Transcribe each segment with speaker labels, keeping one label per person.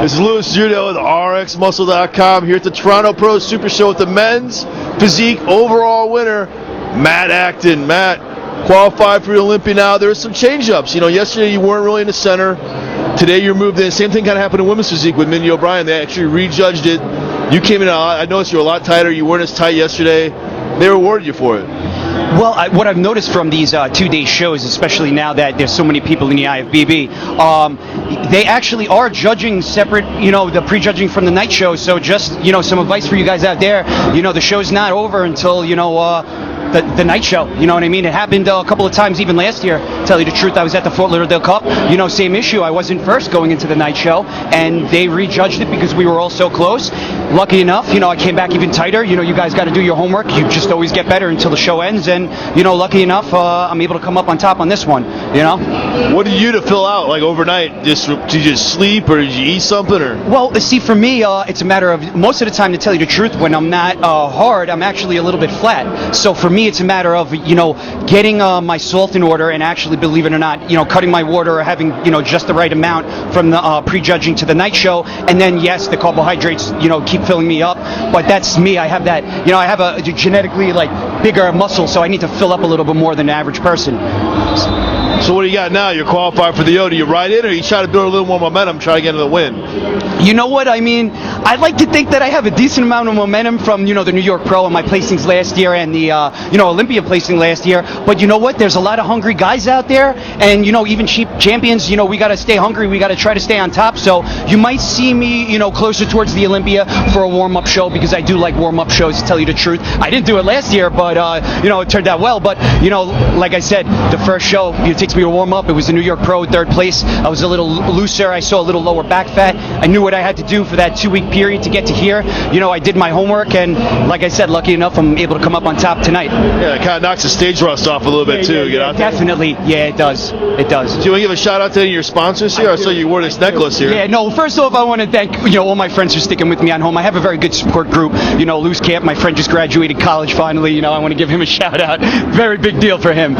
Speaker 1: This is Louis Judo with RxMuscle.com here at the Toronto Pro Super Show with the men's physique overall winner, Matt Acton. Matt, qualified for the Olympia now. There were some change-ups. Yesterday you weren't really in the center. Today you're moved in. Same thing kind of happened in women's physique with Mindy O'Brien. They actually rejudged it. You came in, I noticed you were a lot tighter. You weren't as tight yesterday. They rewarded you for it.
Speaker 2: Well, what I've noticed from these two-day shows, especially now that there's so many people in the IFBB, they actually are judging separate, the prejudging from the night show. So just, some advice for you guys out there. The show's not over until, the night show. You know what I mean? It happened a couple of times even last year. Tell you the truth, I was at the Fort Lauderdale Cup. Same issue. I wasn't first going into the night show, and they rejudged it because we were all so close. Lucky enough, I came back even tighter. You guys got to do your homework. You just always get better until the show ends, and lucky enough, I'm able to come up on top on this one.
Speaker 1: What did you to fill out like overnight? Did you just sleep, or did you eat something, or?
Speaker 2: Well, see, for me, it's a matter of most of the time. To tell you the truth, when I'm not hard, I'm actually a little bit flat. So for me, it's a matter of getting my salt in order, and actually, believe it or not, cutting my water or having just the right amount from the prejudging to the night show, and then yes, the carbohydrates keep filling me up. But that's me. I have that. I have a genetically bigger muscle, so I need to fill up a little bit more than the average person.
Speaker 1: So what do you got now? You're qualified for the O. Do you ride in, or you try to build a little more momentum, try to get into the win?
Speaker 2: You know what? I mean, I'd like to think that I have a decent amount of momentum from, the New York Pro and my placings last year and the, Olympia placing last year. But you know what? There's a lot of hungry guys out there. And, even cheap champions, we got to stay hungry. We got to try to stay on top. So you might see me, closer towards the Olympia for a warm-up show, because I do like warm-up shows, to tell you the truth. I didn't do it last year, but, it turned out well. But, like I said, the first show, it takes me to warm up. It was the New York Pro, third place. I was a little looser. I saw a little lower back fat. I knew what I had to do for that 2-week period to get to here. I did my homework, and like I said, lucky enough, I'm able to come up on top tonight.
Speaker 1: Yeah, it kind of knocks the stage rust off a little bit too.
Speaker 2: Yeah, definitely. Yeah, it does. It does.
Speaker 1: Do you want to give a shout out to any of your sponsors here? I saw you wore this necklace here.
Speaker 2: Yeah, no, first off, I want to thank all my friends for sticking with me on home. I have a very good support group. Loose Camp, my friend just graduated college finally. I want to give him a shout out. Very big deal for him.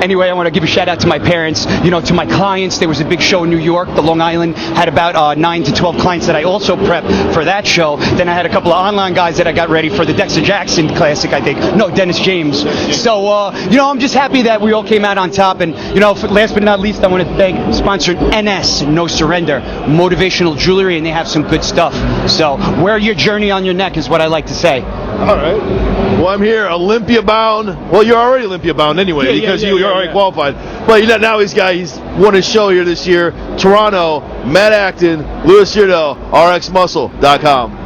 Speaker 2: Anyway, I want to give a shout out to my parents, to my clients. There was a big show in New York. The Long Island had about 9 to 12 clients that I also prepped for that show. Then I had a couple of online guys that I got ready for the Dexter Jackson Classic, I think. No, Dennis James. So, I'm just happy that we all came out on top. And, last but not least, I want to thank sponsor NS, No Surrender, motivational jewelry, and they have some good stuff. So, wear your journey on your neck is what I like to say.
Speaker 1: All right. Well, I'm here, Olympia bound. Well, you're already Olympia bound anyway, because you're already qualified. But now he's won his show here this year. Toronto, Matt Acton, Louis Judo, RxMuscle.com.